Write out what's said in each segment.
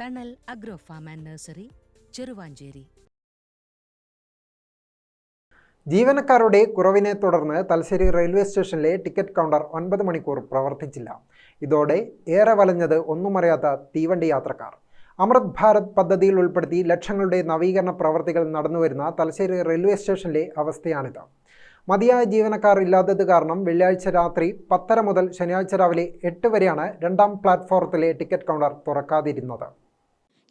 തണൽ agro farm and nursery, Cheruvanchery. ജീവനക്കാരുടെ കുറവിനെ തുടർന്ന് തലശ്ശേരി റെയിൽവേ സ്റ്റേഷനിലെ ടിക്കറ്റ് കൗണ്ടർ 9 മണിക്കൂർ പ്രവർത്തിച്ചില്ല. ഇതോടെ ഏറെ വലഞ്ഞത് ഒന്നുമറിയാത്ത തീവണ്ടി യാത്രക്കാർ. അമൃത് ഭാരത് പദ്ധതിയിൽ ഉൾപ്പെടുത്തി ലക്ഷങ്ങളുടെ നവീകരണ പ്രവർത്തികൾ നടന്നുവരുന്ന തലശ്ശേരി റെയിൽവേ സ്റ്റേഷനിലെ അവസ്ഥയാണിത്. മതിയായ ജീവനക്കാർ ഇല്ലാത്തത് കാരണം വെള്ളിയാഴ്ച രാത്രി 10:30 മുതൽ ശനിയാഴ്ച രാവിലെ 8 വരെയാണ് രണ്ടാം പ്ലാറ്റ്ഫോറത്തിലെ ടിക്കറ്റ് കൗണ്ടർ തുറക്കാതിരുന്നത്.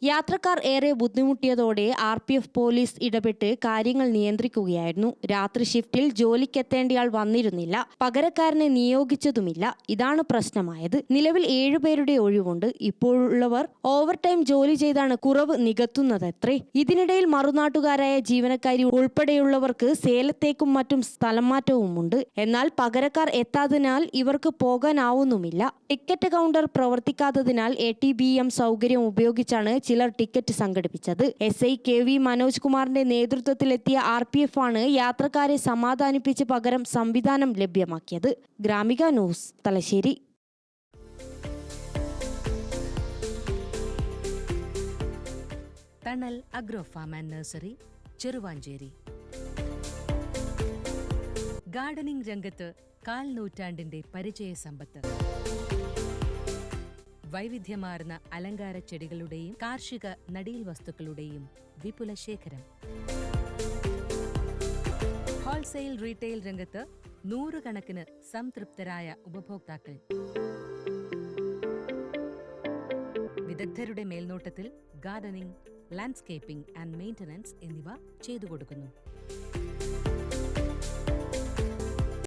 യാത്രക്കാർ ഏറെ ബുദ്ധിമുട്ടിയതോടെ RPF പോലീസ് ഇടപെട്ട് കാര്യങ്ങൾ നിയന്ത്രിക്കുകയായിരുന്നു. രാത്രി ഷിഫ്റ്റിൽ ജോലിക്കെത്തേണ്ടയാൾ വന്നിരുന്നില്ല, പകരക്കാരനെ നിയോഗിച്ചതുമില്ല. ഇതാണ് പ്രശ്നമായത്. നിലവിൽ 7 പേരുടെ ഒഴിവുണ്ട്. ഇപ്പോഴുള്ളവർ ഓവർ ടൈം ജോലി ചെയ്താണ് കുറവ് നികത്തുന്നതത്രേ. ഇതിനിടയിൽ മറുനാട്ടുകാരായ ജീവനക്കാരി ഉൾപ്പെടെയുള്ളവർക്ക് സേലത്തേക്കും മറ്റും സ്ഥലം മാറ്റവുമുണ്ട്. എന്നാൽ പകരക്കാർ എത്താത്തതിനാൽ ഇവർക്ക് പോകാനാവുന്നുമില്ല. ടിക്കറ്റ് കൗണ്ടർ പ്രവർത്തിക്കാത്തതിനാൽ ATBM സൗകര്യം ഉപയോഗിച്ചാണ് ചിലർ ടിക്കറ്റ് സംഘടിപ്പിച്ചത്. SI KV മനോജ് കുമാറിന്റെ നേതൃത്വത്തിലെത്തിയ RPF ആണ് യാത്രക്കാരെ സമാധാനിപ്പിച്ച് പകരം സംവിധാനം ലഭ്യമാക്കിയത്. Gramika news, Thalassery. Thanal agro farm and nursery, Cheruvanchery. Gardening രംഗത്ത് 1/4 നൂറ്റാണ്ടിന്റെ പരിചയ സമ്പത്ത്. വൈവിധ്യമാർന്ന അലങ്കാര ചെടികളുടെയും കാർഷിക നടീൽ വസ്തുക്കളുടെയും വിപുല ശേഖരം. ഹോൾസെയിൽ റീറ്റെയിൽ രംഗത്ത് 100 കണക്കിന് സംതൃപ്തരായ ഉപഭോക്താക്കൾ. വിദഗ്ധരുടെ മേൽനോട്ടത്തിൽ ഗാർഡനിംഗ്, ലാൻഡ്സ്കേപ്പിംഗ് ആൻഡ് മെയിന്റനൻസ് എന്നിവ ചെയ്തു കൊടുക്കുന്നു.